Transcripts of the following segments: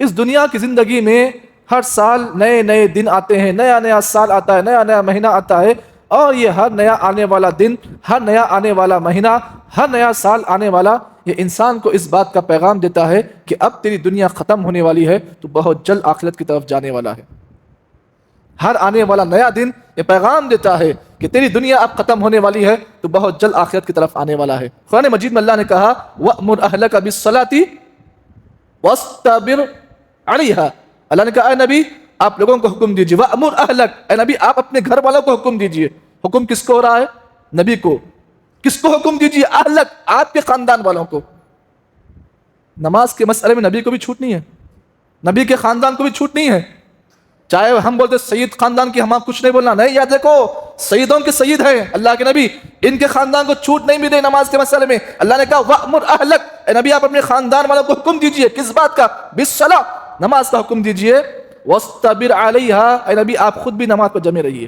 اس دنیا کی زندگی میں ہر سال نئے نئے دن آتے ہیں، نیا نیا سال آتا ہے، نیا نیا مہینہ آتا ہے، اور یہ ہر نیا آنے والا دن، ہر نیا آنے والا مہینہ، ہر نیا سال آنے والا، یہ انسان کو اس بات کا پیغام دیتا ہے کہ اب تیری دنیا ختم ہونے والی ہے، تو بہت جلد آخرت کی طرف جانے والا ہے۔ ہر آنے والا نیا دن یہ پیغام دیتا ہے کہ تیری دنیا اب ختم ہونے والی ہے، تو بہت جلد آخرت کی طرف آنے والا ہے۔ قرآن مجید میں اللہ نے کہا وَأْمُرْ أَهْلَكَ بِالصَّلَاةِ وَاسْتَبِرْ عَلَيْهَا، اللہ نے کہا اے نبی آپ لوگوں کو حکم دیجیے، وَأْمُرْ أَهْلَكَ، اے نبی آپ اپنے گھر والوں کو حکم دیجیے۔ حکم کس کو ہو رہا ہے؟ نبی کو۔ کس کو حکم دیجیے؟ اہلک، آپ کے خاندان والوں کو۔ نماز کے مسئلے میں نبی کو بھی چھوٹ نہیں ہے، نبی کے خاندان کو بھی چھوٹ نہیں ہے۔ چاہے ہم بولتے سید خاندان کی، ہم کچھ نہیں بولنا، نہیں، یاد دیکھو سیدوں کے سید ہیں اللہ کے نبی، ان کے خاندان کو چھوٹ نہیں ملے نماز کے مسئلے میں۔ اللہ نے کہا وَأْمُرْ أَهْلَكَ، اے نبی آپ اپنے خاندان والوں کو حکم دیجئے، کس بات کا؟ بِالصَّلَاةِ، نماز کا حکم دیجئے، وَاسْتَبِرْ عَلَيْهَا، اے نبی آپ خود بھی نماز پر جمے رہیے،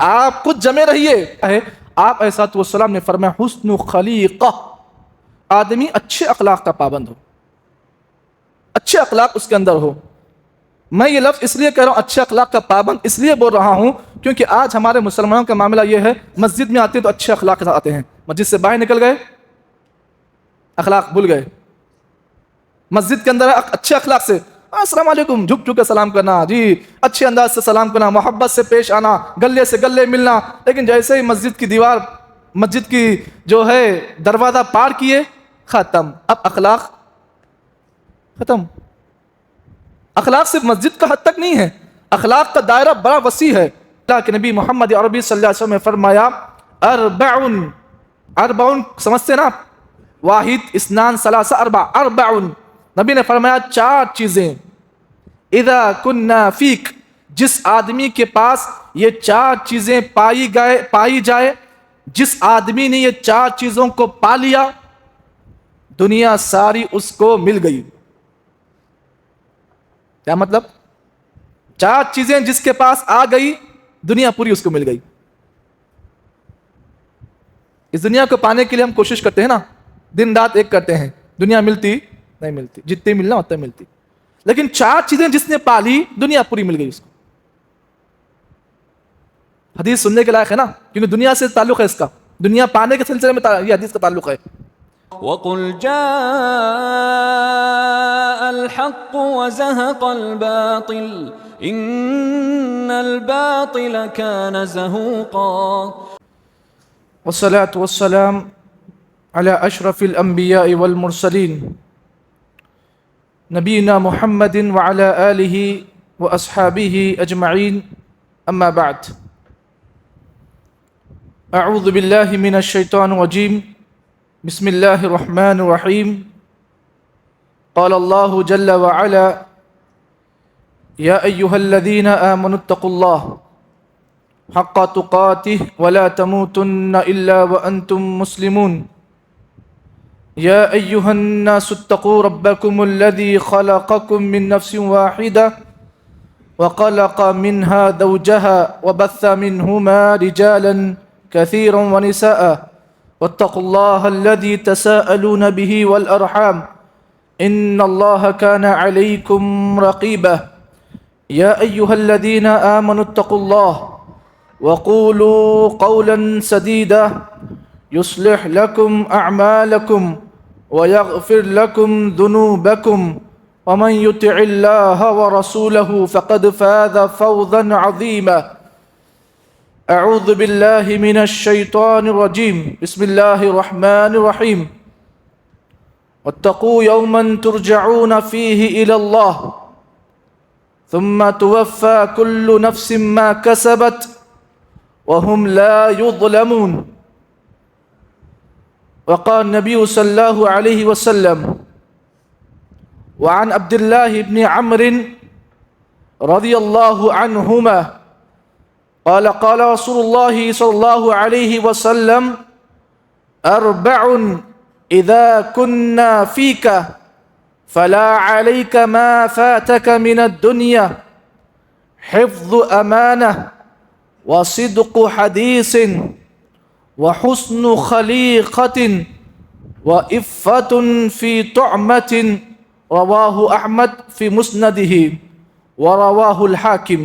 آپ خود جمے رہیے۔ آپ علیہ الصلوۃ والسلام نے فرمایا حسن خلیقہ، آدمی اچھے اخلاق کا پابند ہو، اچھے اخلاق اس کے اندر ہو۔ میں یہ لفظ اس لیے کہہ رہا ہوں اچھے اخلاق کا پابند اس لیے بول رہا ہوں کیونکہ آج ہمارے مسلمانوں کا معاملہ یہ ہے، مسجد میں آتے تو اچھے اخلاق کے ساتھ آتے ہیں، مسجد سے باہر نکل گئے اخلاق بھول گئے۔ مسجد کے اندر اچھے اخلاق سے السلام علیکم، جھک جھک کے سلام کرنا، جی اچھے انداز سے سلام کرنا، محبت سے پیش آنا، گلے سے گلے ملنا، لیکن جیسے ہی مسجد کی دیوار، مسجد کی جو ہے دروازہ پار کیے، ختم، اب اخلاق ختم۔ اخلاق صرف مسجد کا حد تک نہیں ہے، اخلاق کا دائرہ بڑا وسیع ہے۔ اللہ کے نبی محمد عربی صلی اللہ علیہ وسلم نے فرمایا اربعن سمجھتے نا، واحد اثنان ثلاثہ اربع، اربعن، نبی نے فرمایا چار چیزیں، اذا کننا فیک، جس آدمی کے پاس یہ چار چیزیں پائی جائے، جس آدمی نے یہ چار چیزوں کو پا لیا، دنیا ساری اس کو مل گئی۔ کیا مطلب؟ چار چیزیں جس کے پاس آ گئی، دنیا پوری اس کو مل گئی۔ اس دنیا کو پانے کے لیے ہم کوشش کرتے ہیں نا، دن رات ایک کرتے ہیں، دنیا ملتی نہیں ملتی، جتنی ملنا اتنا ملتی، لیکن چار چیزیں جس نے پا لی، دنیا پوری مل گئی اس کو۔ حدیث سننے کے لائق ہے نا، کیونکہ دنیا سے تعلق ہے اس کا، دنیا پانے کے سلسلے میں یہ حدیث کا تعلق ہے۔ وَقُلْ جَاءَ الْحَقُّ وَزَهَقَ الْبَاطِلُ إِنَّ الْبَاطِلَ كَانَ زَهُوقًا، والصلاة والسلام على أشرف الأنبياء والمرسلين نبينا محمد وعلى آله وأصحابه أجمعين، أما بعد، أعوذ بالله من الشيطان الرجيم، بسم الله الرحمن الرحيم، قال الله جل وعلا يا أيها الذين آمنوا اتقوا الله حق تقاته ولا تموتن إلا وأنتم مسلمون، يا أيها الناس اتقوا ربكم الذي خلقكم من نفس واحدة وخلق منها زوجها وبث منهما رجالا كثيرا ونساء واتقوا الله الذي تساءلون به والأرحام إن الله كان عليكم رقيبا، يا أيها الذين آمنوا اتقوا الله وقولوا قولا سديدا يصلح لكم أعمالكم ويغفر لكم ذنوبكم ومن يطع الله ورسوله فقد فاز فوزا عظيما، أعوذ بالله من الشيطان الرجيم، بسم الله الرحمن الرحيم، واتقوا يوما ترجعون فيه إلى الله ثم توفى كل نفس ما كسبت وهم لا يظلمون، وقال النبي صلى الله عليه وسلم وعن عبد الله بن عمرو رضي الله عنهما قال قال رسول الله صلى الله عليه وسلم أربع إذا كنا فيك فلا عليك ما فاتك من الدنيا، حفظ أمانة وصدق حديث وحسن خليقة وإفة في طعمة رواه أحمد في مسنده ورواه الحاكم۔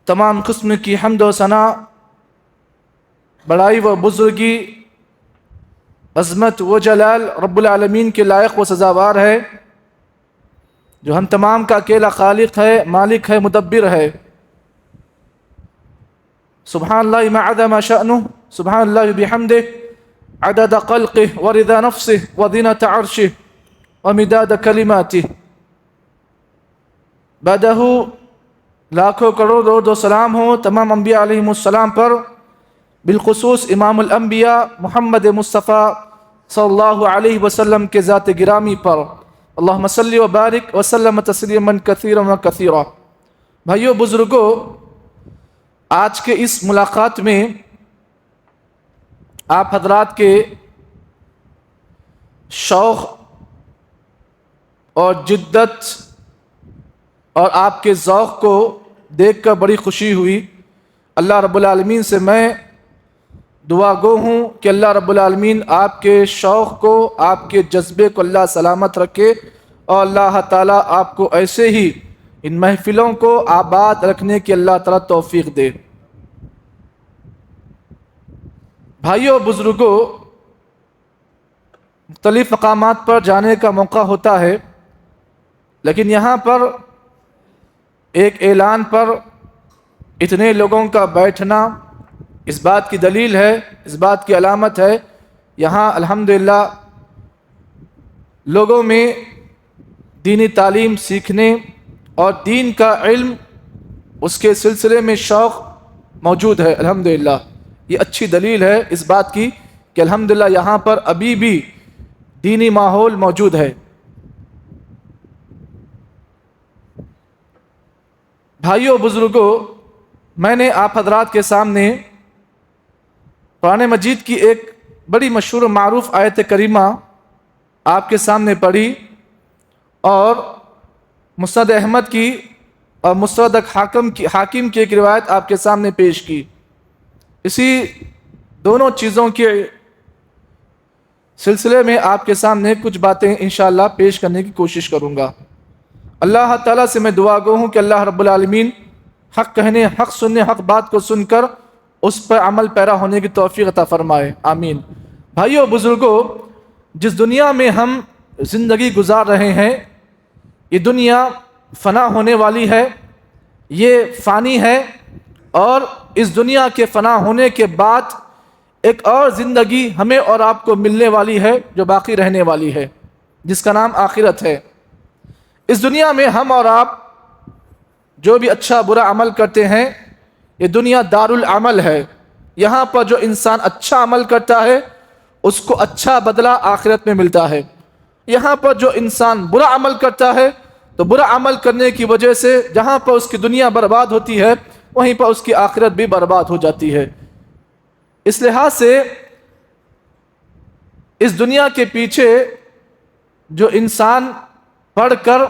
تمام قسم کی حمد و ثنا، بڑائی و بزرگی، عظمت و جلال رب العالمین کے لائق و سزاوار ہے، جو ہم تمام کا اکیلا خالق ہے، مالک ہے، مدبر ہے۔ سبحان اللہ ما عظم شأنہ، سبحان اللہ بحمدہ، عدد خلقہ ورضا نفسہ وزنۃ عرشہ ومداد کلماتہ۔ بعدہ لاکھوں کروڑ درود و سلام ہو تمام انبیاء علیہم السلام پر، بالخصوص امام الانبیاء محمد مصطفیٰ صلی اللہ علیہ وسلم کے ذات گرامی پر، اللہم صلی و بارک وسلم تسلیما کثیرا و کثیرا۔ بھائیو بزرگوں، آج کے اس ملاقات میں آپ حضرات کے شوق اور جدت اور آپ کے ذوق کو دیکھ کر بڑی خوشی ہوئی۔ اللہ رب العالمین سے میں دعا گو ہوں کہ اللہ رب العالمین آپ کے شوق کو، آپ کے جذبے کو اللہ سلامت رکھے، اور اللہ تعالیٰ آپ کو ایسے ہی ان محفلوں کو آباد رکھنے کی اللہ تعالیٰ توفیق دے۔ بھائیوں بزرگوں، مختلف مقامات پر جانے کا موقع ہوتا ہے، لیکن یہاں پر ایک اعلان پر اتنے لوگوں کا بیٹھنا اس بات کی دلیل ہے، اس بات کی علامت ہے، یہاں الحمدللہ لوگوں میں دینی تعلیم سیکھنے اور دین کا علم، اس کے سلسلے میں شوق موجود ہے۔ الحمدللہ یہ اچھی دلیل ہے اس بات کی کہ الحمدللہ یہاں پر ابھی بھی دینی ماحول موجود ہے۔ بھائیوں بزرگوں، میں نے آپ حضرات کے سامنے قرآن مجید کی ایک بڑی مشہور و معروف آیت کریمہ آپ کے سامنے پڑھی، اور مسند احمد کی اور مستدرک حاکم کی ایک روایت آپ کے سامنے پیش کی۔ اسی دونوں چیزوں کے سلسلے میں آپ کے سامنے کچھ باتیں انشاءاللہ پیش کرنے کی کوشش کروں گا۔ اللہ تعالیٰ سے میں دعا گو ہوں کہ اللہ رب العالمین حق کہنے، حق سننے، حق بات کو سن کر اس پر عمل پیرا ہونے کی توفیق عطا فرمائے، آمین۔ بھائیو بزرگوں، جس دنیا میں ہم زندگی گزار رہے ہیں، یہ دنیا فنا ہونے والی ہے، یہ فانی ہے، اور اس دنیا کے فنا ہونے کے بعد ایک اور زندگی ہمیں اور آپ کو ملنے والی ہے جو باقی رہنے والی ہے، جس کا نام آخرت ہے۔ اس دنیا میں ہم اور آپ جو بھی اچھا برا عمل کرتے ہیں، یہ دنیا دار العمل ہے۔ یہاں پر جو انسان اچھا عمل کرتا ہے اس کو اچھا بدلہ آخرت میں ملتا ہے۔ یہاں پر جو انسان برا عمل کرتا ہے تو برا عمل کرنے کی وجہ سے جہاں پر اس کی دنیا برباد ہوتی ہے، وہیں پر اس کی آخرت بھی برباد ہو جاتی ہے۔ اس لحاظ سے اس دنیا کے پیچھے جو انسان پڑھ کر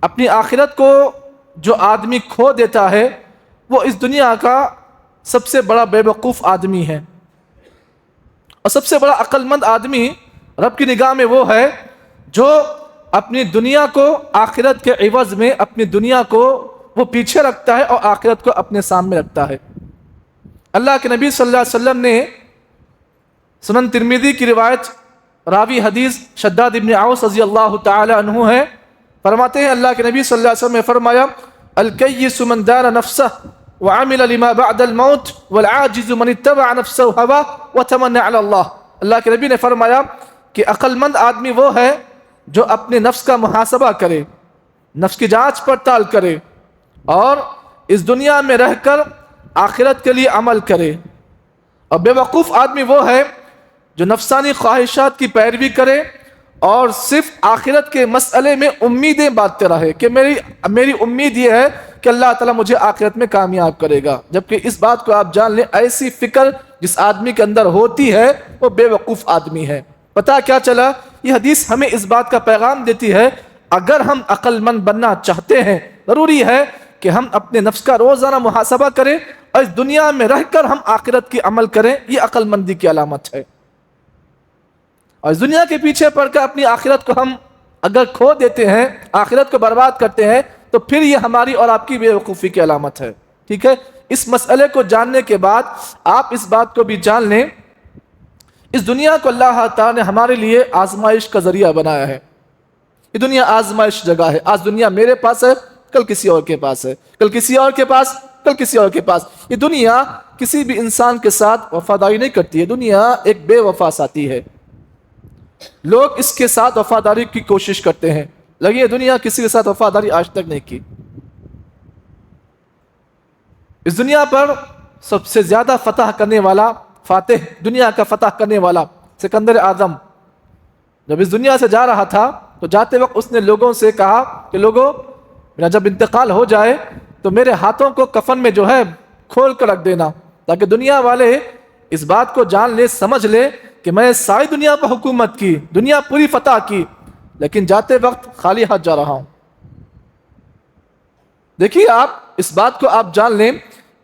اپنی آخرت کو جو آدمی کھو دیتا ہے، وہ اس دنیا کا سب سے بڑا بے وقوف آدمی ہے، اور سب سے بڑا عقل مند آدمی رب کی نگاہ میں وہ ہے جو اپنی دنیا کو آخرت کے عوض میں اپنی دنیا کو وہ پیچھے رکھتا ہے اور آخرت کو اپنے سامنے رکھتا ہے۔ اللہ کے نبی صلی اللہ علیہ وسلم نے سنن ترمذی کی روایت، راوی حدیث شداد ابن اوس رضی اللہ تعالی عنہ ہے، فرماتے ہیں اللہ کے نبی صلی اللہ علیہ وسلم نے فرمایا، الکیس من دار نفسہ وعمل لما بعد الموت والعاجز من اتبع نفسه هواه وتمنى على اللہ۔ اللہ کے نبی نے فرمایا کہ عقل مند آدمی وہ ہے جو اپنے نفس کا محاسبہ کرے، نفس کی جانچ پڑتال کرے، اور اس دنیا میں رہ کر آخرت کے لیے عمل کرے۔ اور بے وقوف آدمی وہ ہے جو نفسانی خواہشات کی پیروی کرے اور صرف آخرت کے مسئلے میں امیدیں باندھتے رہے کہ میری امید یہ ہے کہ اللہ تعالیٰ مجھے آخرت میں کامیاب کرے گا، جبکہ اس بات کو آپ جان لیں، ایسی فکر جس آدمی کے اندر ہوتی ہے وہ بے وقوف آدمی ہے۔ پتہ کیا چلا؟ یہ حدیث ہمیں اس بات کا پیغام دیتی ہے، اگر ہم عقل مند بننا چاہتے ہیں، ضروری ہے کہ ہم اپنے نفس کا روزانہ محاسبہ کریں اور اس دنیا میں رہ کر ہم آخرت کی عمل کریں، یہ عقل مندی کی علامت ہے۔ اور اس دنیا کے پیچھے پڑ کر اپنی آخرت کو ہم اگر کھو دیتے ہیں، آخرت کو برباد کرتے ہیں، تو پھر یہ ہماری اور آپ کی بے وقوفی کی علامت ہے۔ ٹھیک ہے، اس مسئلے کو جاننے کے بعد آپ اس بات کو بھی جان لیں، اس دنیا کو اللہ تعالیٰ نے ہمارے لیے آزمائش کا ذریعہ بنایا ہے۔ یہ دنیا آزمائش جگہ ہے۔ آج دنیا میرے پاس ہے، کل کسی اور کے پاس ہے، کل کسی اور کے پاس، کل کسی اور کے پاس۔ یہ دنیا کسی بھی انسان کے ساتھ وفاداری نہیں کرتی ہے، دنیا ایک بے وفا ساتھی ہے۔ لوگ اس کے ساتھ وفاداری کی کوشش کرتے ہیں، لیکن یہ دنیا کسی کے ساتھ وفاداری آج تک نہیں کی۔ اس دنیا پر سب سے زیادہ فتح کرنے والا، فاتح، دنیا کا فتح کرنے والا سکندر اعظم جب اس دنیا سے جا رہا تھا تو جاتے وقت اس نے لوگوں سے کہا کہ لوگوں، میرا جب انتقال ہو جائے تو میرے ہاتھوں کو کفن میں جو ہے کھول کر رکھ دینا، تاکہ دنیا والے اس بات کو جان لے، سمجھ لے کہ میں ساری دنیا پر حکومت کی، دنیا پوری فتح کی، لیکن جاتے وقت خالی ہاتھ جا رہا ہوں۔ دیکھیے آپ اس بات کو آپ جان لیں،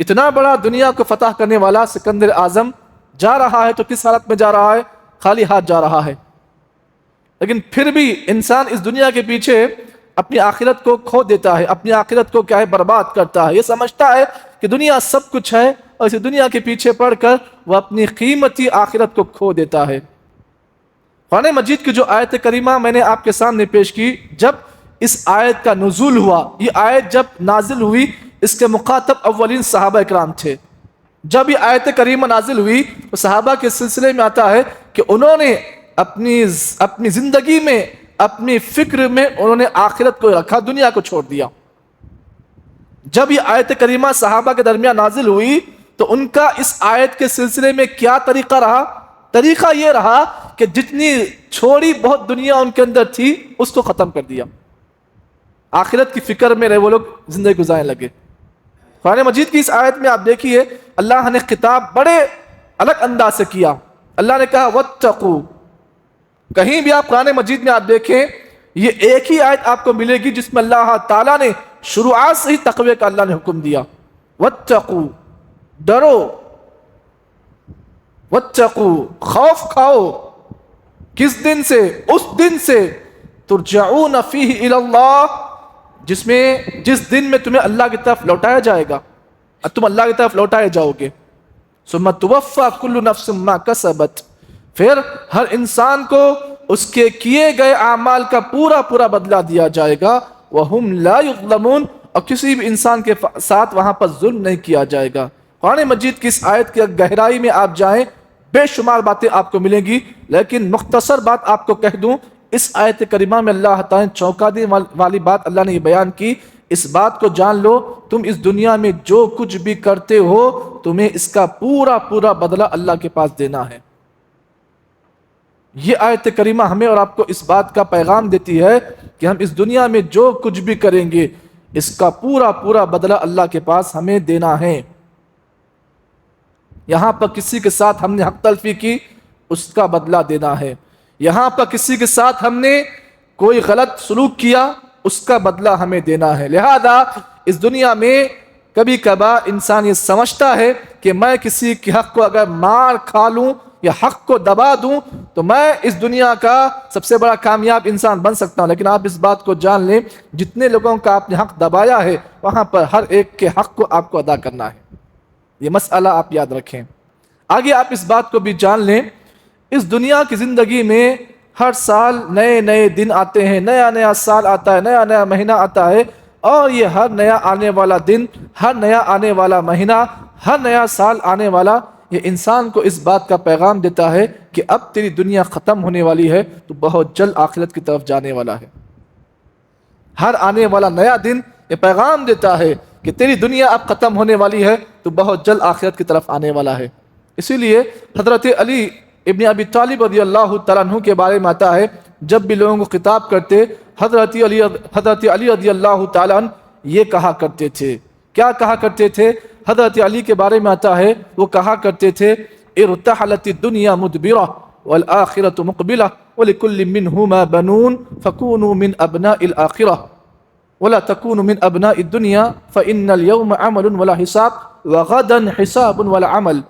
اتنا بڑا دنیا کو فتح کرنے والا سکندر اعظم جا رہا ہے تو کس حالت میں جا رہا ہے؟ خالی ہاتھ جا رہا ہے۔ لیکن پھر بھی انسان اس دنیا کے پیچھے اپنی آخرت کو کھو دیتا ہے، اپنی آخرت کو کیا ہے برباد کرتا ہے۔ یہ سمجھتا ہے کہ دنیا سب کچھ ہے، اور اسی دنیا کے پیچھے پڑ کر وہ اپنی قیمتی آخرت کو کھو دیتا ہے۔ قرآن مجید کی جو آیت کریمہ میں نے آپ کے سامنے پیش کی، جب اس آیت کا نزول ہوا، یہ آیت جب نازل ہوئی، اس کے مخاطب اولین صحابہ اکرام تھے۔ جب یہ آیت کریمہ نازل ہوئی تو صحابہ کے سلسلے میں آتا ہے کہ انہوں نے اپنی زندگی میں، اپنی فکر میں انہوں نے آخرت کو رکھا، دنیا کو چھوڑ دیا۔ جب یہ آیت کریمہ صحابہ کے درمیان نازل ہوئی تو ان کا اس آیت کے سلسلے میں کیا طریقہ رہا؟ طریقہ یہ رہا کہ جتنی چھوڑی بہت دنیا ان کے اندر تھی اس کو ختم کر دیا، آخرت کی فکر میں رہے وہ لوگ زندگی گزارنے لگے۔ قرآن مجید کی اس آیت میں آپ دیکھیے اللہ نے خطاب بڑے الگ انداز سے کیا۔ اللہ نے کہا واتقوا، کہیں بھی آپ قرآن مجید میں آپ دیکھیں یہ ایک ہی آیت آپ کو ملے گی جس میں اللہ تعالیٰ نے شروعات سے ہی تقوی کا اللہ نے حکم دیا۔ واتقوا، ڈرو، واتقوا، خوف کھاؤ، کس دن سے؟ اس دن سے ترجعون فیہ الی اللہ، جس دن میں تمہیں اللہ کی طرف لوٹایا جائے گا، تم اللہ کی طرف لوٹائے جاؤ گے۔ ثم توفی کل نفس ما کسبت، پھر ہر انسان کو اس کے کیے گئے اعمال کا پورا پورا بدلہ دیا جائے گا۔ وہم لا یظلمون، اور کسی بھی انسان کے ساتھ وہاں پر ظلم نہیں کیا جائے گا۔ قرآن مجید کی اس آیت کی گہرائی میں آپ جائیں بے شمار باتیں آپ کو ملیں گی، لیکن مختصر بات آپ کو کہہ دوں، اس آیت کریمہ میں اللہ تعالیٰ نے چونکا دینے والی بات اللہ نے یہ بیان کی، اس بات کو جان لو تم اس دنیا میں جو کچھ بھی کرتے ہو تمہیں اس کا پورا پورا بدلہ اللہ کے پاس دینا ہے۔ یہ آیت کریمہ ہمیں اور آپ کو اس بات کا پیغام دیتی ہے کہ ہم اس دنیا میں جو کچھ بھی کریں گے اس کا پورا پورا بدلہ اللہ کے پاس ہمیں دینا ہے۔ یہاں پر کسی کے ساتھ ہم نے حق تلفی کی، اس کا بدلہ دینا ہے۔ یہاں پر کسی کے ساتھ ہم نے کوئی غلط سلوک کیا، اس کا بدلہ ہمیں دینا ہے۔ لہذا اس دنیا میں کبھی کبھار انسان یہ سمجھتا ہے کہ میں کسی کے حق کو اگر مار کھا لوں یا حق کو دبا دوں تو میں اس دنیا کا سب سے بڑا کامیاب انسان بن سکتا ہوں، لیکن آپ اس بات کو جان لیں جتنے لوگوں کا آپ نے حق دبایا ہے وہاں پر ہر ایک کے حق کو آپ کو ادا کرنا ہے۔ یہ مسئلہ آپ یاد رکھیں۔ آگے آپ اس بات کو بھی جان لیں، اس دنیا کی زندگی میں ہر سال نئے نئے دن آتے ہیں، نیا نیا سال آتا ہے، نیا نیا مہینہ آتا ہے، اور یہ ہر نیا آنے والا دن، ہر نیا آنے والا مہینہ، ہر نیا سال آنے والا، یہ انسان کو اس بات کا پیغام دیتا ہے کہ اب تیری دنیا ختم ہونے والی ہے، تو بہت جلد آخرت کی طرف جانے والا ہے۔ ہر آنے والا نیا دن یہ پیغام دیتا ہے کہ تیری دنیا اب ختم ہونے والی ہے، تو بہت جلد آخرت کی طرف آنے والا ہے۔ اسی لیے حضرت علی ابن ابی طالب رضی اللہ تعالیٰ عنہ کے بارے میں آتا ہے، جب بھی لوگوں کو خطاب کرتے حضرت علی رضی اللہ تعالیٰ عنہ یہ کہا کرتے تھے۔ کیا کہا کرتے تھے؟ حضرت علی کے بارے میں آتا ہے، وہ کہا کرتے تھے ارتحلت الدنیا مدبرہ والآخرة مقبلہ ولکل منہما بنون فکونوا من ابناء الآخرہ ولا تکونوا من ابناء الدنیا فإن اليوم عمل ولا حساب وغدن حساب والعمل.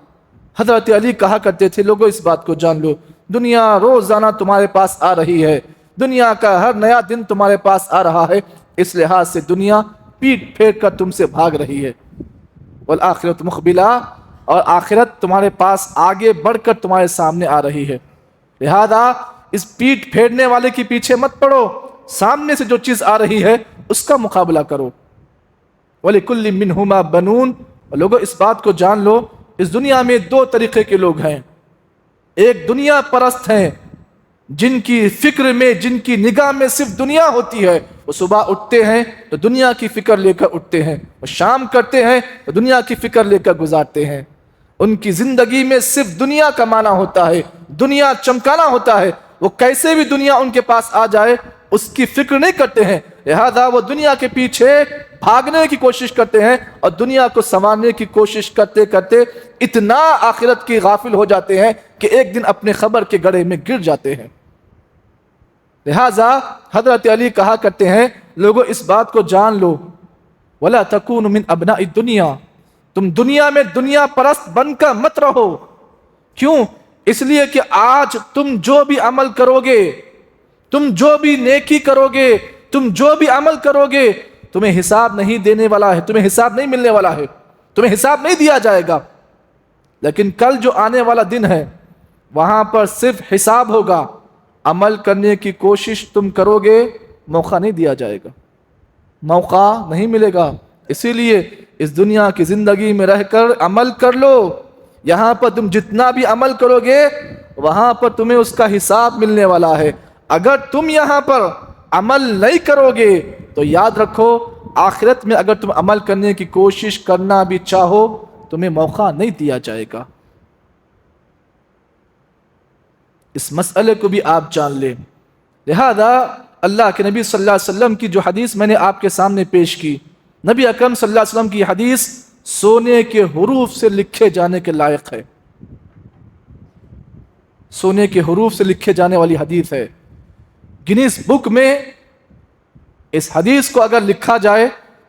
حضرت علی کہا کرتے تھے لوگوں اس بات کو جان لو، دنیا روزانہ تمہارے پاس آ رہی ہے، دنیا کا ہر نیا دن تمہارے پاس آ رہا ہے، اس لحاظ سے دنیا پیٹ پھیر کر تم سے بھاگ رہی ہے. والآخرۃ مقبلہ، اور آخرت تمہارے پاس آگے بڑھ کر تمہارے سامنے آ رہی ہے. لہذا اس پیٹ پھیرنے والے کے پیچھے مت پڑو، سامنے سے جو چیز آ رہی ہے اس کا مقابلہ کرو. وَلِكُلٍّ مِّنْهُمَا بَنُونَ. اور لوگوں اس بات کو جان لو، اس دنیا میں دو طریقے کے لوگ ہیں. ایک دنیا پرست ہیں جن کی فکر میں، جن کی نگاہ میں صرف دنیا ہوتی ہے. وہ صبح اٹھتے ہیں تو دنیا کی فکر لے کر اٹھتے ہیں، وہ شام کرتے ہیں تو دنیا کی فکر لے کر گزارتے ہیں. ان کی زندگی میں صرف دنیا کمانا ہوتا ہے، دنیا چمکانا ہوتا ہے. وہ کیسے بھی دنیا ان کے پاس آ جائے اس کی فکر نہیں کرتے ہیں. لہذا وہ دنیا کے پیچھے بھاگنے کی کوشش کرتے ہیں اور دنیا کو سنوارنے کی کوشش کرتے کرتے اتنا آخرت کی غافل ہو جاتے ہیں کہ ایک دن اپنے خبر کے گڑھے میں گر جاتے ہیں. لہذا حضرت علی کہا کرتے ہیں لوگوں اس بات کو جان لو، وَلَا تَكُونُ مِنْ أَبْنَاءِ الدُّنْيَا. تم دنیا میں دنیا پرست بن کر مت رہو. کیوں؟ اس لیے کہ آج تم جو بھی عمل کرو گے، تم جو بھی نیکی کرو گے، تم جو بھی عمل کرو گے، تمہیں حساب نہیں دینے والا ہے، تمہیں حساب نہیں ملنے والا ہے، تمہیں حساب نہیں دیا جائے گا. لیکن کل جو آنے والا دن ہے وہاں پر صرف حساب ہوگا. عمل کرنے کی کوشش تم کرو گے، موقع نہیں دیا جائے گا، موقع نہیں ملے گا. اسی لیے اس دنیا کی زندگی میں رہ کر عمل کر لو. یہاں پر تم جتنا بھی عمل کرو گے وہاں پر تمہیں اس کا حساب ملنے والا ہے. اگر تم یہاں پر عمل نہیں کرو گے تو یاد رکھو آخرت میں اگر تم عمل کرنے کی کوشش کرنا بھی چاہو تمہیں موقع نہیں دیا جائے گا. اس مسئلے کو بھی آپ جان لیں. لہذا اللہ کے نبی صلی اللہ علیہ وسلم کی جو حدیث میں نے آپ کے سامنے پیش کی، نبی اکرم صلی اللہ علیہ وسلم کی حدیث سونے کے حروف سے لکھے جانے کے لائق ہے. سونے کے حروف سے لکھے جانے والی حدیث ہے. گنیز بک میں اس حدیث کو اگر لکھا جائے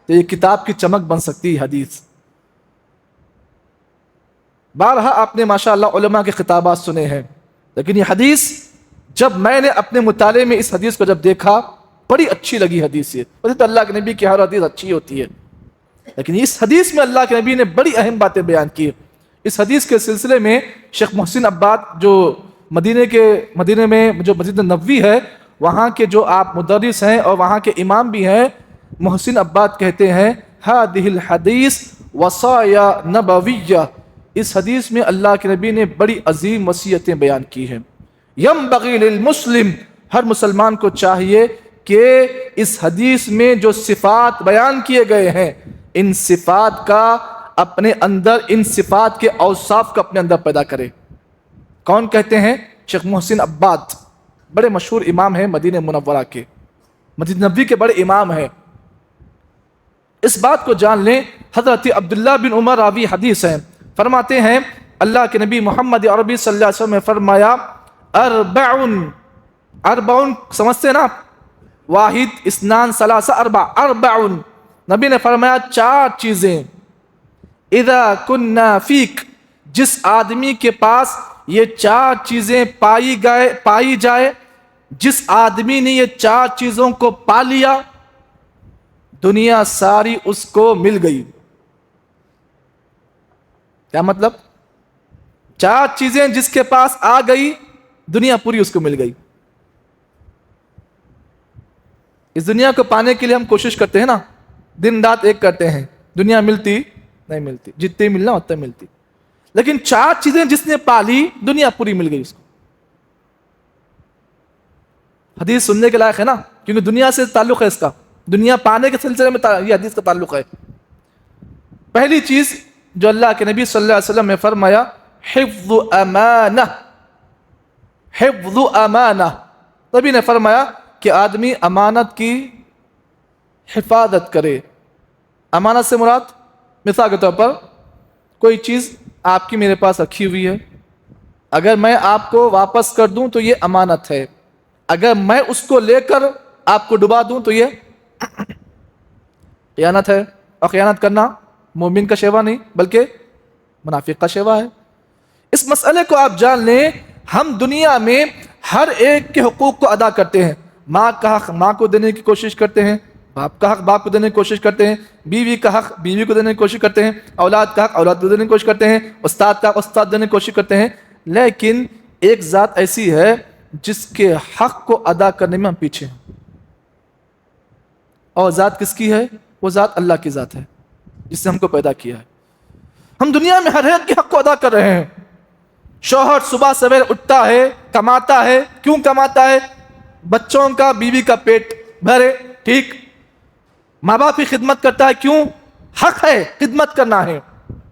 تو یہ کتاب کی چمک بن سکتی ہے حدیث. بارہا آپ نے ماشاءاللہ علماء کے خطابات سنے ہیں، لیکن یہ حدیث جب میں نے اپنے مطالعے میں اس حدیث کو جب دیکھا بڑی اچھی لگی حدیث. یہ ویسے تو اللہ کے نبی کی ہر حدیث اچھی ہوتی ہے، لیکن اس حدیث میں اللہ کے نبی نے بڑی اہم باتیں بیان کی. اس حدیث کے سلسلے میں شیخ محسن عباد جو مدینے میں جو مسجد نبوی ہے وہاں کے جو آپ مدرس ہیں اور وہاں کے امام بھی ہیں، محسن عباد کہتے ہیں ہذہ الحدیث وصایا نبویہ. اس حدیث میں اللہ کے نبی نے بڑی عظیم وصیتیں بیان کی ہیں. ینبغی للمسلم، ہر مسلمان کو چاہیے کہ اس حدیث میں جو صفات بیان کیے گئے ہیں ان صفات کا اپنے اندر، ان صفات کے اوصاف کا اپنے اندر پیدا کرے. کون کہتے ہیں؟ شیخ محسن عباد، بڑے مشہور امام ہیں مدینہ منورہ کے، مسجد نبوی کے بڑے امام ہیں. اس بات کو جان لیں. حضرت عبداللہ بن عمر راوی حدیث ہیں، فرماتے ہیں اللہ کے نبی محمد عربی صلی اللہ علیہ وسلم نے فرمایا اربعن سمجھتے ہیں نا، واحد اثنان ثلاثہ اربعن. نبی نے فرمایا 4 چیزیں اذا کننا فیک، جس آدمی کے پاس یہ 4 چیزیں پائی جائے، جس آدمی نے یہ 4 چیزوں کو پا لیا دنیا ساری اس کو مل گئی. کیا مطلب؟ 4 چیزیں جس کے پاس آ گئی دنیا پوری اس کو مل گئی. اس دنیا کو پانے کے لیے ہم کوشش کرتے ہیں نا، دن رات ایک کرتے ہیں، دنیا ملتی نہیں ملتی، جتنی ملنا اتنا ملتی. لیکن 4 چیزیں جس نے پا لی دنیا پوری مل گئی اس کو. حدیث سننے کے لائق ہے نا، کیونکہ دنیا سے تعلق ہے اس کا، دنیا پانے کے سلسلے میں یہ حدیث کا تعلق ہے. پہلی چیز جو اللہ کے نبی صلی اللہ علیہ وسلم نے فرمایا حفظ امانہ. حفظ امانہ، نبی نے فرمایا کہ آدمی امانت کی حفاظت کرے. امانت سے مراد مثال کے طور پر کوئی چیز آپ کی میرے پاس رکھی ہوئی ہے، اگر میں آپ کو واپس کر دوں تو یہ امانت ہے، اگر میں اس کو لے کر آپ کو ڈبا دوں تو یہ خیانت ہے. اور خیانت کرنا مومن کا شیوا نہیں بلکہ منافق کا شیوا ہے۔ اس مسئلے کو آپ جان لیں، ہم دنیا میں ہر ایک کے حقوق کو ادا کرتے ہیں۔ ماں کا حق ماں کو دینے کی کوشش کرتے ہیں، باپ کا حق باپ کو دینے کی کوشش کرتے ہیں، بیوی کا حق بیوی کو دینے کی کوشش کرتے ہیں، اولاد کا حق اولاد کو دینے کی کوشش کرتے ہیں، استاد کا حق استاد دینے کی کوشش کرتے ہیں، لیکن ایک ذات ایسی ہے جس کے حق کو ادا کرنے میں ہم پیچھے ہیں۔ اور ذات کس کی ہے؟ وہ ذات اللہ کی ذات ہے جس نے ہم کو پیدا کیا ہے۔ ہم دنیا میں ہر ایک کے حق کو ادا کر رہے ہیں۔ شوہر صبح سویر اٹھتا ہے، کماتا ہے، کیوں کماتا ہے؟ بچوں کا بیوی کا پیٹ بھرے، ٹھیک۔ ماں باپ کی خدمت کرتا ہے، کیوں؟ حق ہے، خدمت کرنا ہے،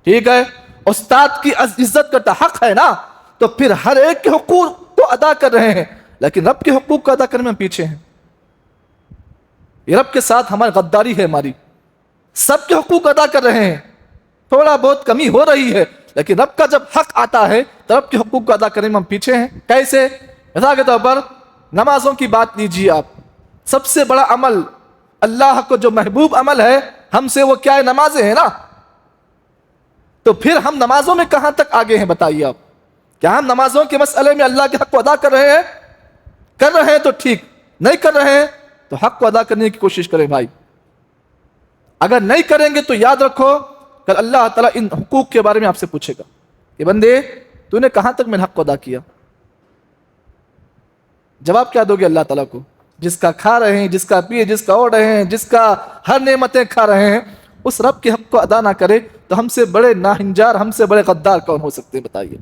ٹھیک ہے۔ استاد کی عزت کرتا، حق ہے نا۔ تو پھر ہر ایک کے حقوق کو ادا کر رہے ہیں، لیکن رب کے حقوق کو ادا کرنے میں ہم پیچھے ہیں۔ یہ رب کے ساتھ ہماری غداری ہے ہماری۔ سب کے حقوق ادا کر رہے ہیں، تھوڑا بہت کمی ہو رہی ہے، لیکن رب کا جب حق آتا ہے تو رب کے حقوق کو ادا کرنے میں ہم پیچھے ہیں۔ کیسے؟ مثال کے طور پر نمازوں کی بات لیجیے آپ۔ سب سے بڑا عمل، اللہ کو جو محبوب عمل ہے ہم سے، وہ کیا ہے؟ نمازیں ہیں نا۔ تو پھر ہم نمازوں میں کہاں تک آگے ہیں بتائیے آپ؟ کیا ہم نمازوں کے مسئلے میں اللہ کے حق کو ادا کر رہے ہیں؟ کر رہے ہیں تو ٹھیک، نہیں کر رہے ہیں تو حق کو ادا کرنے کی کوشش کریں بھائی۔ اگر نہیں کریں گے تو یاد رکھو کل اللہ تعالیٰ ان حقوق کے بارے میں آپ سے پوچھے گا کہ بندے تو نے کہاں تک میرے حق کو ادا کیا؟ جواب کیا دو گے اللہ تعالیٰ کو؟ جس کا کھا رہے ہیں، جس کا پیے، جس کا اوڑھ رہے ہیں، جس کا ہر نعمتیں کھا رہے ہیں، اس رب کے حق کو ادا نہ کرے تو ہم سے بڑے ناہنجار، ہم سے بڑے غدار کون ہو سکتے ہیں بتائیے؟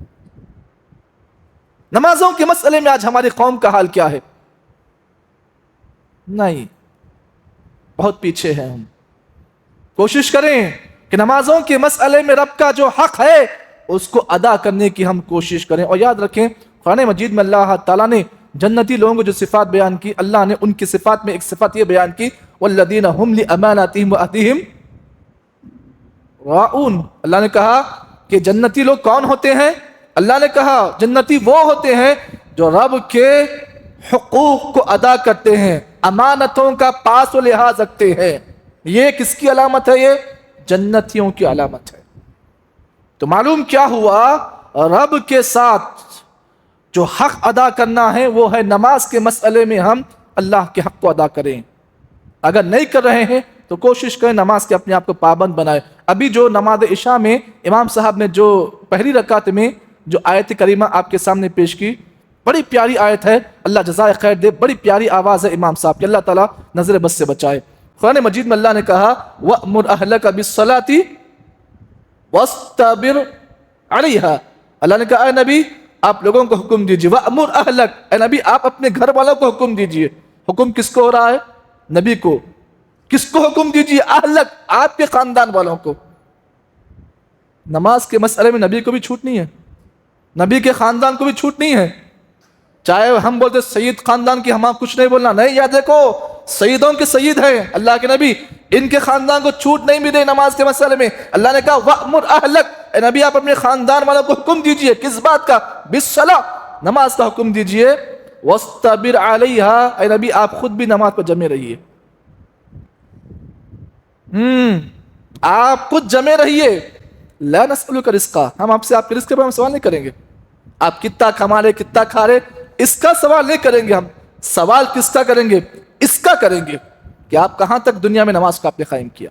نمازوں کے مسئلے میں آج ہماری قوم کا حال کیا ہے؟ نہیں، بہت پیچھے ہیں ہم۔ کوشش کریں کہ نمازوں کے مسئلے میں رب کا جو حق ہے اس کو ادا کرنے کی ہم کوشش کریں۔ اور یاد رکھیں قرآن مجید میں اللہ تعالیٰ نے جنتی لوگوں کو جو صفات بیان کی، اللہ نے ان کی صفات میں ایک صفات یہ بیان کی، والذین هم لاماناتهم وعهدهم راعون۔ اللہ نے کہا کہ جنتی لوگ کون ہوتے ہیں؟ اللہ نے کہا جنتی وہ ہوتے ہیں جو رب کے حقوق کو ادا کرتے ہیں، امانتوں کا پاس و لحاظ رکھتے ہیں۔ یہ کس کی علامت ہے؟ یہ جنتیوں کی علامت ہے۔ تو معلوم کیا ہوا؟ رب کے ساتھ جو حق ادا کرنا ہے وہ ہے نماز کے مسئلے میں ہم اللہ کے حق کو ادا کریں۔ اگر نہیں کر رہے ہیں تو کوشش کریں نماز کے اپنے آپ کو پابند بنائے۔ ابھی جو نماز عشاء میں امام صاحب نے جو پہلی رکعت میں جو آیت کریمہ آپ کے سامنے پیش کی، بڑی پیاری آیت ہے، اللہ جزائے خیر دے، بڑی پیاری آواز ہے امام صاحب کی، اللہ تعالیٰ نظر بد سے بچائے۔ قرآن مجید میں اللہ نے کہا وَأْمُرْ أَهْلَكَ بِالصَّلَاةِ وَاسْتَبِرْ عَلَيْهَا۔ اللہ نے کہا اے نبی آپ لوگوں کو حکم دیجیے، وَأْمُرْ أَهْلَكَ، اے نبی آپ اپنے گھر والوں کو حکم دیجیے۔ حکم کس کو ہو رہا ہے؟ نبی کو۔ کس کو حکم دیجیے؟ اہلک، آپ کے خاندان والوں کو۔ نماز کے مسئلے میں نبی کو بھی چھوٹ نہیں ہے، نبی کے خاندان کو بھی چھوٹ نہیں ہے۔ چاہے ہم بولتے سید خاندان کی، ہم کچھ نہیں بولنا، نہیں، یاد دیکھو سیدوں کے سید ہیں اللہ کے نبی، ان کے خاندان کو چھوٹ نہیں ملے نماز کے مسئلے میں۔ اللہ نے کہا وَأْمُرْ أَهْلَكَ، اے نبی آپ اپنے خاندان والوں کو حکم دیجئے، کس بات کا؟ بِالصَّلَاةِ، نماز کا حکم دیجئے، وَاسْتَبِرْ عَلَيْهَا، اے نبی آپ خود بھی نماز پر جمے رہیے۔ آپ خود جمے رہیے۔ لا نسألک رزقا، ہم آپ سے آپ کے رزق کے بارے میں سوال نہیں کریں گے، آپ کتنا کما رہے کتنا کھا رہے اس کا سوال نہیں کریں گے ہم۔ سوال کس کا کریں گے؟ اس کا کریں گے کہ آپ کہاں تک دنیا میں نماز کو آپ نے قائم کیا۔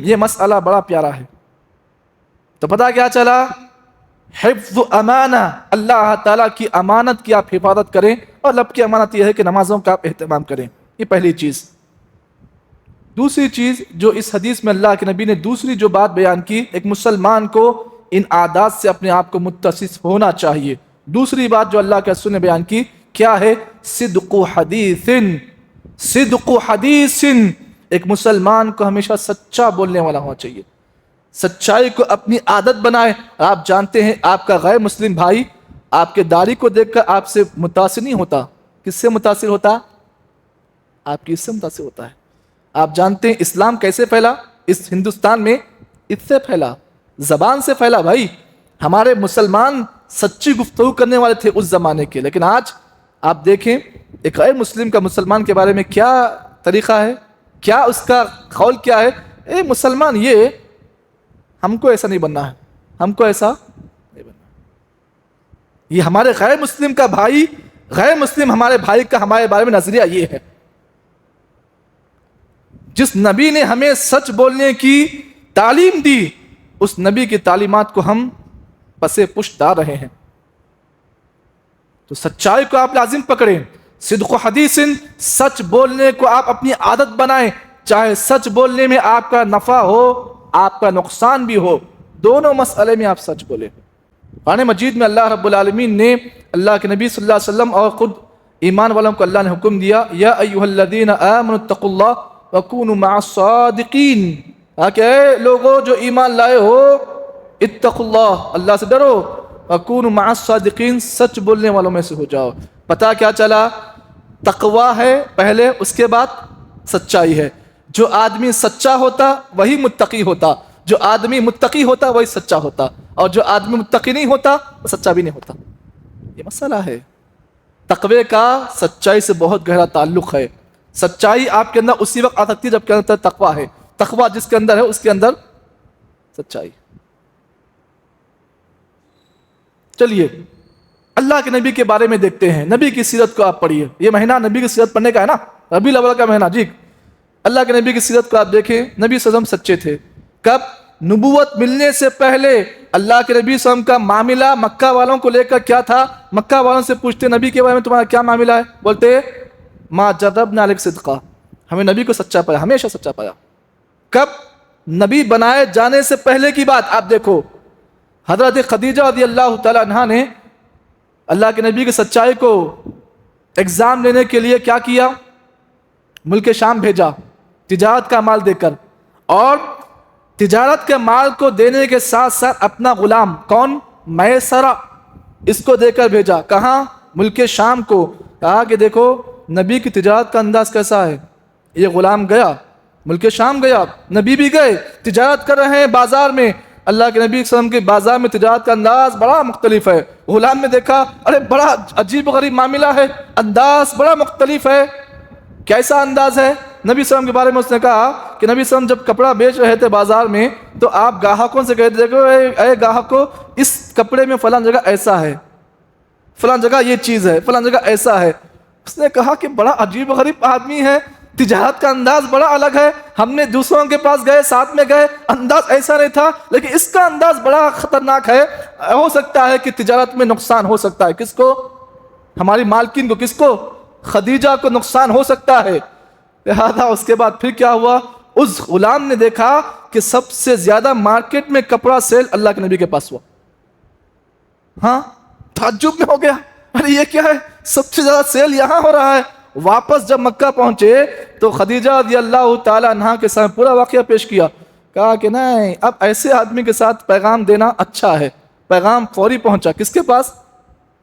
یہ مسئلہ بڑا پیارا ہے۔ تو پتہ کیا چلا؟ حفظ امانہ، اللہ تعالیٰ کی امانت کی آپ حفاظت کریں، اور رب کی امانت یہ ہے کہ نمازوں کا آپ اہتمام کریں۔ یہ پہلی چیز۔ دوسری چیز جو اس حدیث میں اللہ کے نبی نے دوسری جو بات بیان کی، ایک مسلمان کو ان عادات سے اپنے آپ کو متصف ہونا چاہیے۔ دوسری بات جو اللہ کے رسول نے بیان کی کیا ہے؟ صدق حدیث، صدق حدیث، ایک مسلمان کو ہمیشہ سچا بولنے والا ہونا چاہیے، سچائی کو اپنی عادت بنائے۔ آپ جانتے ہیں آپ کا غیر مسلم بھائی آپ کے داڑھی کو دیکھ کر آپ سے متاثر نہیں ہوتا، کس سے متاثر ہوتا؟ آپ کی اس سے متاثر ہوتا ہے۔ آپ جانتے ہیں اسلام کیسے پھیلا؟ اس ہندوستان میں اس سے پھیلا، زبان سے پھیلا بھائی۔ ہمارے مسلمان سچی گفتگو کرنے والے تھے اس زمانے کے، لیکن آج آپ دیکھیں ایک غیر مسلم کا مسلمان کے بارے میں کیا طریقہ ہے، کیا اس کا قول کیا ہے؟ اے مسلمان، یہ ہم کو ایسا نہیں بننا ہے، ہم کو ایسا نہیں بننا۔ یہ ہمارے غیر مسلم کا بھائی، غیر مسلم ہمارے بھائی کا ہمارے بارے میں نظریہ یہ ہے۔ جس نبی نے ہمیں سچ بولنے کی تعلیم دی، اس نبی کی تعلیمات کو ہم پسے پشت ڈال رہے ہیں۔ تو سچائی کو آپ لازم پکڑیں، صدق و حدیث، سچ بولنے کو آپ اپنی عادت بنائیں، چاہے سچ بولنے میں آپ کا نفع ہو، آپ کا نقصان بھی ہو، دونوں مسئلے میں آپ سچ بولیں۔ قرآن مجید میں اللہ رب العالمین نے اللہ کے نبی صلی اللہ علیہ وسلم اور خود ایمان والوں کو اللہ نے حکم دیا، یا ایھا الذین آمنوا اتقوا اللہ وکونوا مع الصادقین، کہ اے لوگو جو ایمان لائے ہو، اتقوا اللہ، اللہ سے ڈرو، وکونوا مع الصادقین، سچ بولنے والوں میں سے ہو جاؤ۔ پتہ کیا چلا؟ تقویٰ ہے پہلے، اس کے بعد سچائی ہے۔ جو آدمی سچا ہوتا وہی متقی ہوتا، جو آدمی متقی ہوتا وہی سچا ہوتا، اور جو آدمی متقی نہیں ہوتا وہ سچا بھی نہیں ہوتا۔ یہ مسئلہ ہے۔ تقوی کا سچائی سے بہت گہرا تعلق ہے۔ سچائی آپ کے اندر اسی وقت آ سکتی ہے جب کے اندر تقویٰ ہے۔ تقویٰ جس کے اندر ہے اس کے اندر سچائی۔ چلیے اللہ کے نبی کے بارے میں دیکھتے ہیں، نبی کی سیرت کو آپ پڑھیے۔ یہ مہینہ نبی کی سیرت پڑھنے کا ہے نا، ربیع الاول کا مہینہ۔ جی اللہ کے نبی کی سیرت کو آپ دیکھیں، نبی صلی اللہ علیہ وسلم سچے تھے۔ کب؟ نبوت ملنے سے پہلے اللہ کے نبی صلی اللہ علیہ وسلم کا معاملہ مکہ والوں کو لے کر کیا تھا؟ مکہ والوں سے پوچھتے نبی کے بارے میں تمہارا کیا معاملہ ہے؟ بولتے ما جربنا علیک صدقہ، ہمیں نبی کو سچا پایا، ہمیشہ سچا پایا۔ کب؟ نبی بنائے جانے سے پہلے کی بات آپ دیکھو، حضرت خدیجہ رضی اللہ تعالی عنہا نے اللہ کے نبی کی سچائی کو ایگزام لینے کے لیے کیا کیا؟ ملک شام بھیجا تجارت کا مال دے کر، اور تجارت کے مال کو دینے کے ساتھ ساتھ اپنا غلام کون؟ میسرہ، اس کو دے کر بھیجا۔ کہاں؟ ملک شام کو۔ کہا کہ دیکھو نبی کی تجارت کا انداز کیسا ہے۔ یہ غلام گیا ملک شام، گیا، نبی بھی گئے، تجارت کر رہے ہیں بازار میں۔ اللہ کے نبی صلی اللہ علیہ وسلم کے بازار میں تجارت کا انداز بڑا مختلف ہے۔ غلام نے دیکھا، ارے بڑا عجیب و غریب معاملہ ہے، انداز بڑا مختلف ہے۔ کیسا انداز ہے؟ نبی صلی اللہ علیہ وسلم کے بارے میں اس نے کہا کہ نبی صلی اللہ علیہ وسلم جب کپڑا بیچ رہے تھے بازار میں تو آپ گاہکوں سے کہتے دیکھو اے گاہکوں، اس کپڑے میں فلاں جگہ ایسا ہے، فلاں جگہ یہ چیز ہے، فلاں جگہ ایسا ہے۔ اس نے کہا کہ بڑا عجیب و غریب آدمی ہے، تجارت کا انداز بڑا الگ ہے، ہم نے دوسروں کے پاس گئے، ساتھ میں گئے، انداز ایسا نہیں تھا، لیکن اس کا انداز بڑا خطرناک ہے، ہو سکتا ہے کہ تجارت میں نقصان ہو سکتا ہے۔ کس کو؟ ہماری مالکین کو۔ کس کو؟ خدیجہ کو نقصان ہو سکتا ہے۔ لہذا اس کے بعد پھر کیا ہوا؟ اس غلام نے دیکھا کہ سب سے زیادہ مارکیٹ میں کپڑا سیل اللہ کے نبی کے پاس ہوا۔ ہاں، تعجب میں ہو گیا، ارے یہ کیا ہے، سب سے زیادہ سیل یہاں ہو رہا ہے۔ واپس جب مکہ پہنچے تو خدیجہ رضی اللہ تعالی عنہا کے سامنے پورا واقعہ پیش کیا۔ کہا کہ نہیں، اب ایسے آدمی کے ساتھ پیغام دینا اچھا ہے۔ پیغام فوری پہنچا کس کے پاس؟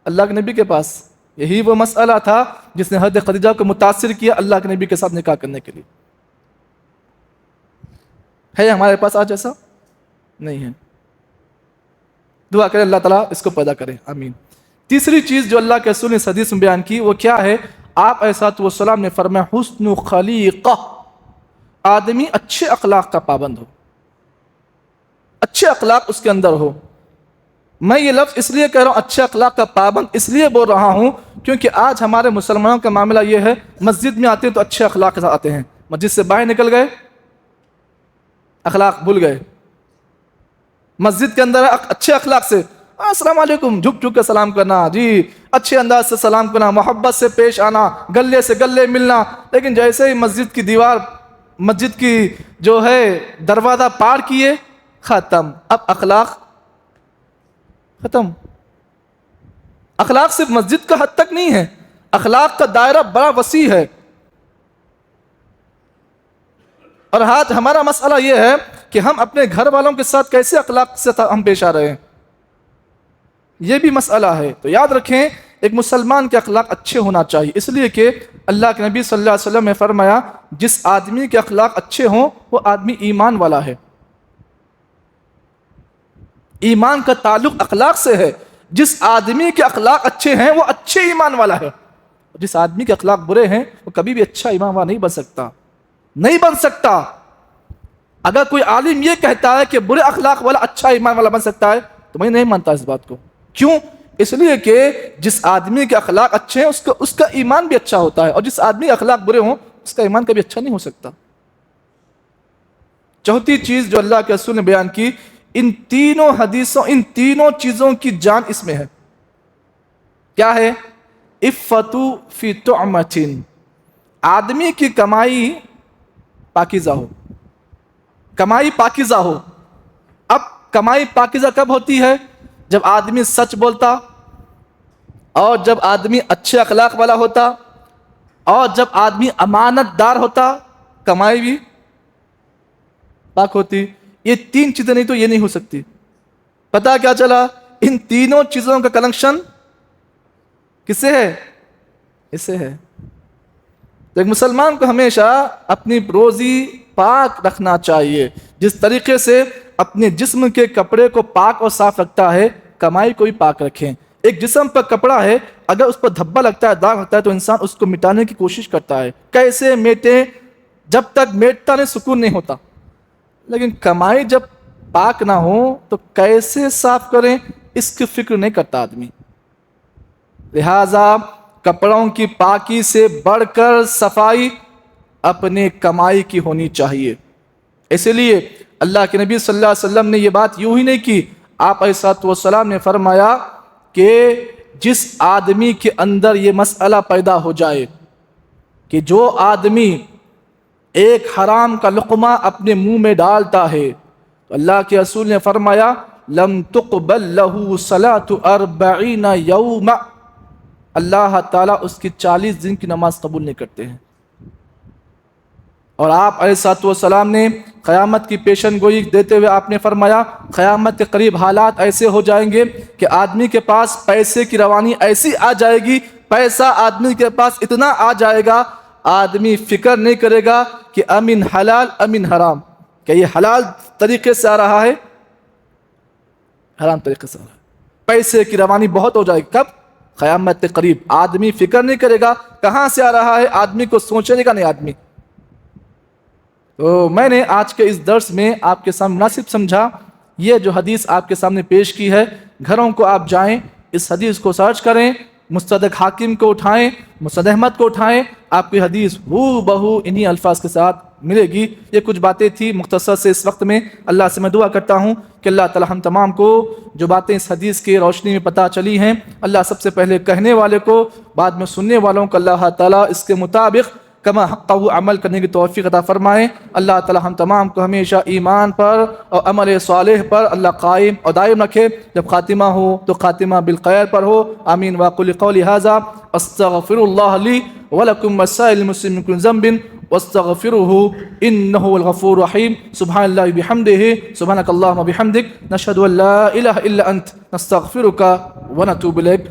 اللہ کے نبی کے پاس۔ یہی وہ مسئلہ تھا جس نے حضرت خدیجہ کو متاثر کیا اللہ کے نبی کے ساتھ نکاح کرنے کے لیے۔ ہے ہمارے پاس آج ایسا؟ نہیں ہے۔ دعا کرے اللہ تعالیٰ اس کو پیدا کرے، آمین۔ تیسری چیز جو اللہ کے رسول نے اس حدیث میں بیان کی وہ کیا ہے؟ آپ علیہ الصلوۃ والسلام نے فرمایا حسن خلیقہ، آدمی اچھے اخلاق کا پابند ہو، اچھے اخلاق اس کے اندر ہو۔ میں یہ لفظ اس لیے کہہ رہا ہوں اچھے اخلاق کا پابند، اس لیے بول رہا ہوں کیونکہ آج ہمارے مسلمانوں کا معاملہ یہ ہے، مسجد میں آتے ہیں تو اچھے اخلاق کے ساتھ آتے ہیں، مسجد سے باہر نکل گئے اخلاق بھول گئے۔ مسجد کے اندر اچھے اخلاق سے السلام علیکم، جھک جھک کے سلام کرنا، جی اچھے انداز سے سلام کرنا، محبت سے پیش آنا، گلے سے گلے ملنا، لیکن جیسے ہی مسجد کی دیوار، مسجد کی جو ہے دروازہ پار کیے، ختم۔ اب اخلاق ختم۔ اخلاق صرف مسجد کا حد تک نہیں ہے، اخلاق کا دائرہ بڑا وسیع ہے۔ اور آج ہمارا مسئلہ یہ ہے کہ ہم اپنے گھر والوں کے ساتھ کیسے اخلاق سے ہم پیش آ رہے ہیں، یہ بھی مسئلہ ہے۔ تو یاد رکھیں ایک مسلمان کے اخلاق اچھے ہونا چاہیے، اس لیے کہ اللہ کے نبی صلی اللہ علیہ وسلم نے فرمایا جس آدمی کے اخلاق اچھے ہوں وہ آدمی ایمان والا ہے۔ ایمان کا تعلق اخلاق سے ہے۔ جس آدمی کے اخلاق اچھے ہیں وہ اچھے ایمان والا ہے، جس آدمی کے اخلاق برے ہیں وہ کبھی بھی اچھا ایمان والا نہیں بن سکتا۔ نہیں بن سکتا۔ اگر کوئی عالم یہ کہتا ہے کہ برے اخلاق والا اچھا ایمان والا بن سکتا ہے تو میں نہیں مانتا اس بات کو۔ کیوں؟ اس لیے کہ جس آدمی کے اخلاق اچھے ہیں اس کا ایمان بھی اچھا ہوتا ہے، اور جس آدمی کے اخلاق برے ہوں اس کا ایمان کبھی اچھا نہیں ہو سکتا۔ چوتھی چیز جو اللہ کے رسول نے بیان کی، ان تینوں حدیثوں، ان تینوں چیزوں کی جان اس میں ہے۔ کیا ہے؟ عفت فی طعمۃ، آدمی کی کمائی پاکیزہ ہو، کمائی پاکیزہ ہو۔ اب کمائی پاکیزہ کب ہوتی ہے؟ جب آدمی سچ بولتا، اور جب آدمی اچھے اخلاق والا ہوتا، اور جب آدمی امانت دار ہوتا، کمائی بھی پاک ہوتی۔ یہ تین چیزیں نہیں تو یہ نہیں ہو سکتی۔ پتہ کیا چلا؟ ان تینوں چیزوں کا کنیکشن کس سے ہے؟ اس سے ہے۔ تو ایک مسلمان کو ہمیشہ اپنی روزی پاک رکھنا چاہیے۔ جس طریقے سے اپنے جسم کے کپڑے کو پاک اور صاف رکھتا ہے، کمائی کو بھی پاک رکھیں۔ ایک جسم پر کپڑا ہے، اگر اس پر دھبا لگتا ہے، داغ لگتا ہے، تو انسان اس کو مٹانے کی کوشش کرتا ہے، کیسے میٹیں؟ جب تک میٹتا نہیں سکون نہیں ہوتا۔ لیکن کمائی جب پاک نہ ہو تو کیسے صاف کریں، اس کی فکر نہیں کرتا آدمی۔ لہذا کپڑوں کی پاکی سے بڑھ کر صفائی اپنے کمائی کی ہونی چاہیے۔ اسی لیے اللہ کے نبی صلی اللہ علیہ وسلم نے یہ بات یوں ہی نہیں کی۔ آپ علیہ الصلوۃ والسلام نے فرمایا کہ جس آدمی کے اندر یہ مسئلہ پیدا ہو جائے کہ جو آدمی ایک حرام کا لقمہ اپنے منہ میں ڈالتا ہے، تو اللہ کے رسول نے فرمایا لم تقبل له صلاۃ 40 یوما، اللہ تعالیٰ اس کی 40 دن کی نماز قبول نہیں کرتے ہیں۔ اور آپ علیہ الصلوۃ والسلام نے قیامت کی پیشن گوئی دیتے ہوئے آپ نے فرمایا قیامت کے قریب حالات ایسے ہو جائیں گے کہ آدمی کے پاس پیسے کی روانی ایسی آ جائے گی، پیسہ آدمی کے پاس اتنا آ جائے گا، آدمی فکر نہیں کرے گا کہ امن حلال امن حرام، کہ یہ حلال طریقے سے آ رہا ہے حرام طریقے سے آ رہا ہے۔ پیسے کی روانی بہت ہو جائے گی۔ کب؟ قیامت کے قریب۔ آدمی فکر نہیں کرے گا کہاں سے آ رہا ہے، آدمی کو سوچے گا نہیں آدمی۔ تو میں نے آج کے اس درس میں آپ کے سامنے مناسب سمجھا یہ جو حدیث آپ کے سامنے پیش کی ہے، گھروں کو آپ جائیں، اس حدیث کو سرچ کریں، مستدرک حاکم کو اٹھائیں، مسند احمد کو اٹھائیں، آپ کی حدیث ہو بہو انہی الفاظ کے ساتھ ملے گی۔ یہ کچھ باتیں تھی مختصر سے اس وقت میں۔ اللہ سے میں دعا کرتا ہوں کہ اللہ تعالی ہم تمام کو جو باتیں اس حدیث کی روشنی میں پتہ چلی ہیں، اللہ سب سے پہلے کہنے والے کو، بعد میں سننے والوں کو اللہ تعالیٰ اس کے مطابق کما حقہ عمل کرنے کی توفیق عطا فرمائے۔ اللہ تعالی ہم تمام کو ہمیشہ ایمان پر اور عمل صالح پر اللہ قائم اور دائم رکھے، جب خاتمہ ہو تو خاتمہ بالخیر پر ہو۔ آمین۔ واقول قولی ھذا استغفر اللہ لی ولکم وسائر المسلمین من کل ذنب واستغفروہ انہ هو الغفور الرحیم۔ سبحان اللہ بحمدہ، سبحانک اللہم وبحمدک، نشہد ان لا الہ الا انت، نستغفرک ونتوب الیک۔